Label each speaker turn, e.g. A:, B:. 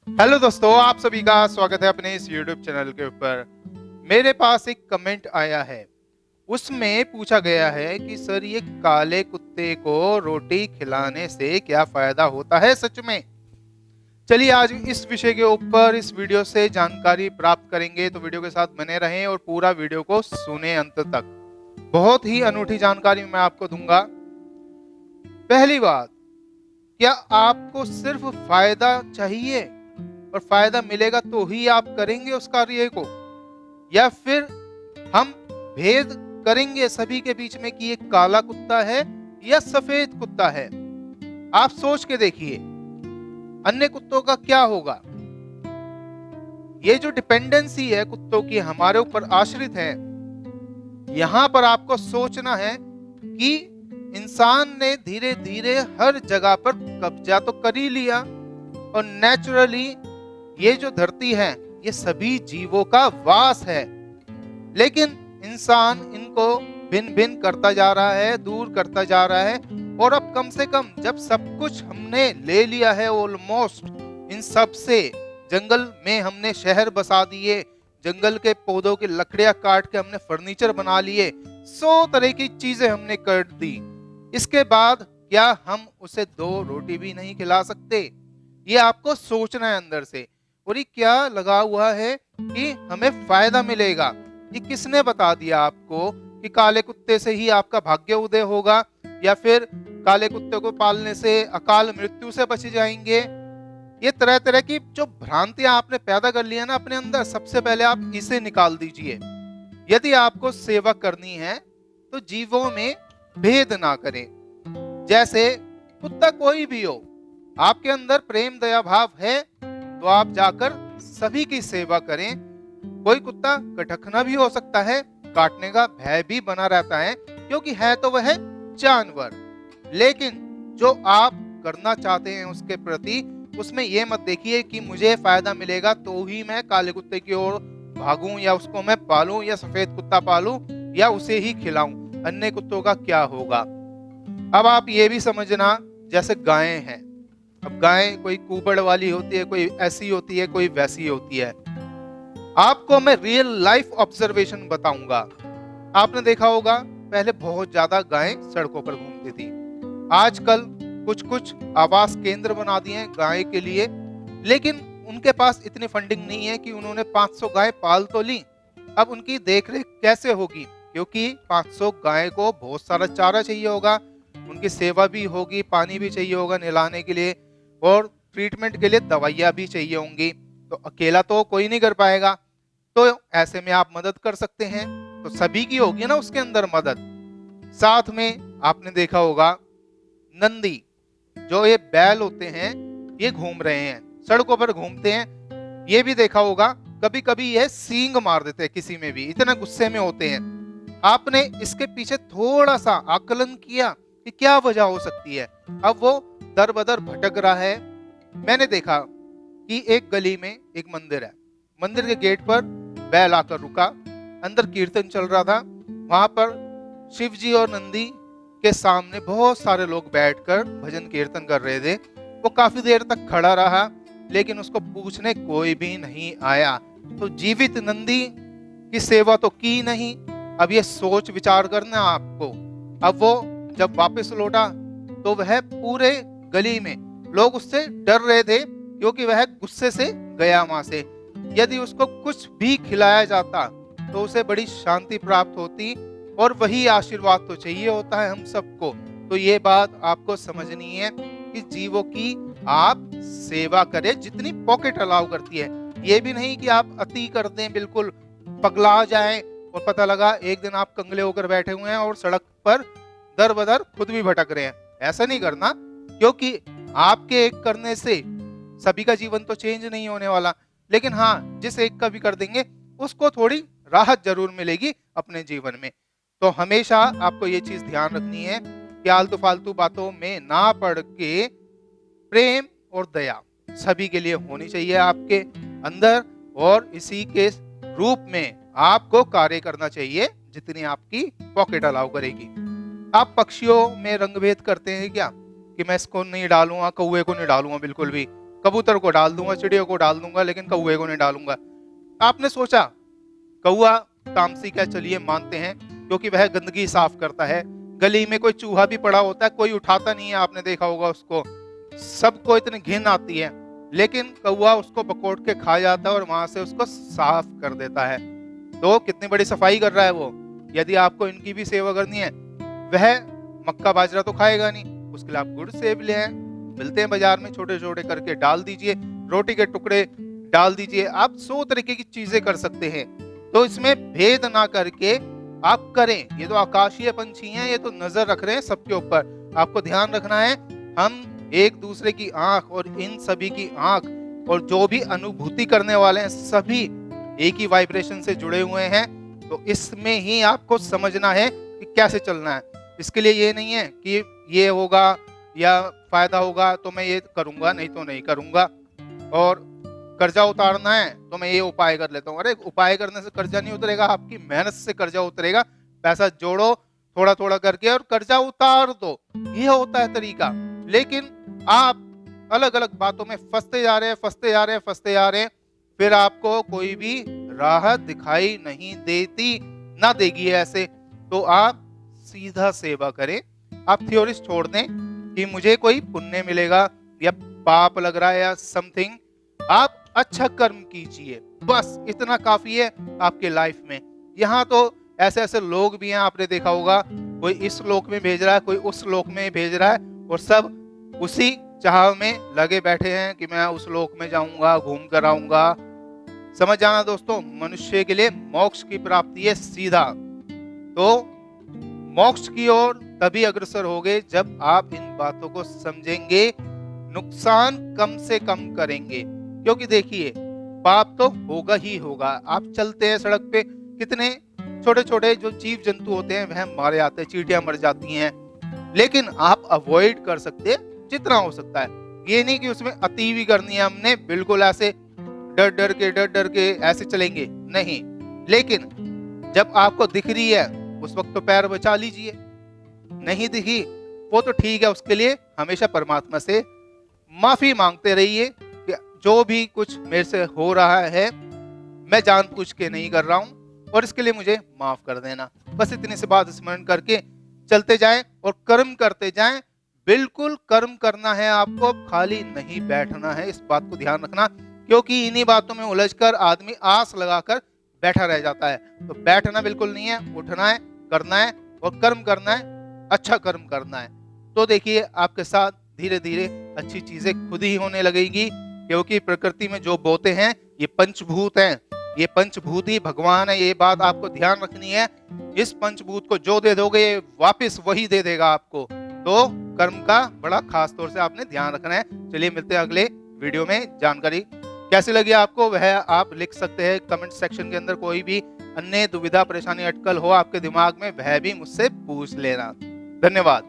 A: Hello दोस्तों, आप सभी का स्वागत है अपने इस YouTube चैनल के ऊपर। मेरे पास एक कमेंट आया है। उसमें पूछा गया है कि सर, ये काले कुत्ते को रोटी खिलाने से क्या फायदा होता है सच में? चलिए आज इस विषय के ऊपर इस वीडियो से जानकारी प्राप्त करेंगे, तो वीडियो के साथ बने रहें और पूरा वीडियो को सुने अंत तक। बहुत ही अनूठी जानकारी मैं आपको दूंगा। पहली बात, क्या आपको सिर्फ फायदा चाहिए और फायदा मिलेगा तो ही आप करेंगे उस कार्य को, या फिर हम भेद करेंगे सभी के बीच में कि ये काला कुत्ता है या सफेद कुत्ता है? आप सोच के देखिए, अन्य कुत्तों का क्या होगा। ये जो डिपेंडेंसी है कुत्तों की हमारे ऊपर आश्रित है, यहां पर आपको सोचना है कि इंसान ने धीरे धीरे हर जगह पर कब्जा तो कर ही लिया, और नेचुरली ये जो धरती है ये सभी जीवों का वास है, लेकिन इंसान इनको भिन्न भिन्न करता जा रहा है, दूर करता जा रहा है। और अब कम से कम जब सब कुछ हमने ले लिया है ऑलमोस्ट, इन सब से जंगल में हमने शहर बसा दिए, जंगल के पौधों की लकड़ियां काट के हमने फर्नीचर बना लिए, 100 तरह की चीजें हमने कर दी। इसके बाद क्या हम उसे 2 रोटी भी नहीं खिला सकते? ये आपको सोचना है अंदर से। और ये क्या लगा हुआ है कि हमें फायदा मिलेगा? ये किसने बता दिया आपको कि काले कुत्ते से ही आपका भाग्य उदय होगा, या फिर काले कुत्ते को पालने से अकाल मृत्यु से बच जाएंगे? ये तरह तरह की जो भ्रांतियां आपने पैदा कर ली है ना अपने अंदर, सबसे पहले आप इसे निकाल दीजिए। यदि आपको सेवा करनी है तो जीवों में भेद ना करें। जैसे कुत्ता कोई भी हो, आपके अंदर प्रेम दया भाव है तो आप जाकर सभी की सेवा करें। कोई कुत्ता कटखना भी हो सकता है, काटने का भय भी बना रहता है, क्योंकि है तो वह जानवर। लेकिन जो आप करना चाहते हैं उसके प्रति, उसमें यह मत देखिए कि मुझे फायदा मिलेगा तो ही मैं काले कुत्ते की ओर भागूं, या उसको मैं पालूं, या सफेद कुत्ता पालूं, या उसे ही खिलाऊं। अन्य कुत्तों का क्या होगा? अब आप ये भी समझना, जैसे गायें हैं। अब गाय कोई कुबड़ वाली होती है, कोई ऐसी होती है, कोई वैसी होती है। आपको मैं रियल लाइफ ऑब्जर्वेशन बताऊंगा। आपने देखा होगा, पहले बहुत ज्यादा गायें सड़कों पर घूमती थी। आजकल कुछ कुछ आवास केंद्र बना दिए हैं गाय के लिए, लेकिन उनके पास इतनी फंडिंग नहीं है कि उन्होंने 500 गाय पाल तो ली। अब उनकी देखरेख कैसे होगी? क्योंकि 500 गाय को बहुत सारा चारा चाहिए होगा, उनकी सेवा भी होगी, पानी भी चाहिए होगा नहलाने के लिए, और ट्रीटमेंट के लिए दवाइयाँ भी चाहिए होंगी। तो अकेला तो कोई नहीं कर पाएगा। तो ऐसे में आप मदद कर सकते हैं, तो सभी की होगी ना उसके अंदर मदद। साथ में आपने देखा होगा, नंदी, जो ये बैल होते हैं, ये घूम रहे हैं, सड़कों पर घूमते हैं। ये भी देखा होगा, कभी कभी ये सींग मार देते हैं किसी में भी, इतना गुस्से में होते हैं। आपने इसके पीछे थोड़ा सा आकलन किया कि क्या वजह हो सकती है? अब वो दर बदर भटक रहा है। मैंने देखा कि एक गली में एक मंदिर है, मंदिर के गेट पर बैल आकर रुका, अंदर कीर्तन चल रहा था। वहां पर शिव जी और नंदी के सामने बहुत सारे लोग बैठकर भजन कीर्तन कर रहे थे। वो काफी देर तक खड़ा रहा, लेकिन उसको पूछने कोई भी नहीं आया। तो जीवित नंदी की सेवा तो की नहीं। अब ये सोच विचार करना आपको। अब वो जब वापस लौटा तो वह पूरे गली में लोग उससे डर रहे थे, क्योंकि वह गुस्से से गया वहां से। यदि उसको कुछ भी खिलाया जाता तो उसे बड़ी शांति प्राप्त होती, और वही आशीर्वाद तो चाहिए होता है हम सबको। तो ये बात आपको समझनी है कि जीवों की आप सेवा करें जितनी पॉकेट अलाउ करती है। ये भी नहीं कि आप अति कर दें, बिल्कुल पगला जाएं, और पता लगा एक दिन आप कंगले होकर बैठे हुए हैं और सड़क पर दर बदर खुद भी भटक रहे हैं। ऐसा नहीं करना, क्योंकि आपके एक करने से सभी का जीवन तो चेंज नहीं होने वाला। लेकिन हाँ, जिस एक का भी कर देंगे उसको थोड़ी राहत जरूर मिलेगी अपने जीवन में। तो हमेशा आपको ये चीज ध्यान रखनी है कि आलतू फालतू बातों में ना पड़ के प्रेम और दया सभी के लिए होनी चाहिए आपके अंदर, और इसी के रूप में आपको कार्य करना चाहिए जितनी आपकी पॉकेट अलाउ करेगी। आप पक्षियों में रंग भेद करते हैं क्या, कि मैं इसको नहीं डालूंगा, कौवे को नहीं डालूंगा बिल्कुल भी? कबूतर को डाल दूंगा, चिड़ियों को डाल दूंगा, लेकिन कौवे को नहीं डालूंगा। आपने सोचा कौवा तामसिक है, चलिए मानते हैं, क्योंकि वह गंदगी साफ करता है। गली में कोई चूहा भी पड़ा होता है, कोई उठाता नहीं है, आपने देखा होगा उसको, सबको इतनी घिन आती है, लेकिन कौवा उसको पकड़ के खा जाता है और वहां से उसको साफ कर देता है। तो कितनी बड़ी सफाई कर रहा है वो। यदि आपको इनकी भी सेवा करनी है, वह मक्का बाजरा तो खाएगा नहीं, उसके लिए आप गुड़ सेब ले आए, मिलते हैं बाजार में, छोटे छोटे करके डाल दीजिए, रोटी के टुकड़े डाल दीजिए। आप 100 तरीके की चीजें कर सकते हैं। तो इसमें भेद ना करके आप करें। ये तो आकाशीय पंछी हैं, ये तो नजर रख रहे हैं सबके ऊपर। आपको ध्यान रखना है, हम एक दूसरे की आंख और इन सभी की आंख और जो भी अनुभूति करने वाले हैं, सभी एक ही वाइब्रेशन से जुड़े हुए हैं। तो इसमें ही आपको समझना है कि कैसे चलना है। इसके लिए ये नहीं है कि ये होगा या फायदा होगा तो मैं ये करूंगा, नहीं तो नहीं करूंगा। और कर्जा उतारना है तो मैं ये उपाय कर लेता हूँ। अरे उपाय करने से कर्जा नहीं उतरेगा, आपकी मेहनत से कर्जा उतरेगा। पैसा जोड़ो थोड़ा थोड़ा करके और कर्जा उतार दो, ये होता है तरीका। लेकिन आप अलग अलग बातों में फंसते जा रहे हैं, फंसते जा रहे हैं, फंसते जा रहे हैं, फिर आपको कोई भी राहत दिखाई नहीं देती, ना देगी ऐसे। तो आप सीधा सेवा करें। आप थ्योरीज छोड़ दें कि मुझे कोई पुण्य मिलेगा या पाप लग रहा है या समथिंग। आप अच्छा कर्म कीजिए, बस इतना काफी है आपके लाइफ में। यहाँ तो ऐसे ऐसे लोग भी हैं, आपने देखा होगा, कोई इस लोक में भेज रहा है, कोई उस लोक में भेज रहा है, और सब उसी चाह में लगे बैठे हैं कि मैं उस लोक में जाऊंगा, घूम कर आऊंगा। समझ जाना दोस्तों, मनुष्य के लिए मोक्ष की प्राप्ति है सीधा। तो मोक्ष की ओर तभी अग्रसर होगे जब आप इन बातों को समझेंगे, नुकसान कम से कम करेंगे। क्योंकि देखिए, पाप तो होगा ही होगा। आप चलते हैं सड़क पे, कितने छोटे छोटे जो जीव जंतु होते हैं वह मारे जाते हैं, चींटियां मर जाती हैं, लेकिन आप अवॉइड कर सकते हैं जितना हो सकता है। ये नहीं कि उसमें अति भी करनी है हमने, बिल्कुल ऐसे डर डर के ऐसे चलेंगे नहीं। लेकिन जब आपको दिख रही है उस वक्त तो पैर बचा लीजिए, नहीं दिखी वो तो ठीक है, उसके लिए हमेशा परमात्मा से माफी मांगते रहिए कि जो भी कुछ मेरे से हो रहा है मैं जानबूझ के नहीं कर रहा हूं और इसके लिए मुझे माफ कर देना। बस इतनी सी बात स्मरण करके चलते जाएं और कर्म करते जाएं। बिल्कुल कर्म करना है आपको, खाली नहीं बैठना है, इस बात को ध्यान रखना। क्योंकि इन्हीं बातों में उलझकर आदमी आस लगाकर बैठा रह जाता है। तो बैठना बिल्कुल नहीं है, उठना है, करना है और कर्म करना है, अच्छा कर्म करना है। तो देखिए आपके साथ धीरे धीरे अच्छी चीजें खुद ही होने लगेगी। क्योंकि प्रकृति में जो बोते हैं ये पंचभूत हैं, ये पंचभूत ही भगवान है, ये बात आपको ध्यान रखनी है। इस पंचभूत को जो दे दोगे वापस वही दे देगा आपको। तो कर्म का बड़ा खास तौर से आपने ध्यान रखना है। चलिए मिलते हैं अगले वीडियो में। जानकारी कैसी लगी आपको वह आप लिख सकते हैं कमेंट सेक्शन के अंदर। कोई भी अन्य दुविधा परेशानी अटकल हो आपके दिमाग में, वह भी मुझसे पूछ लेना। धन्यवाद।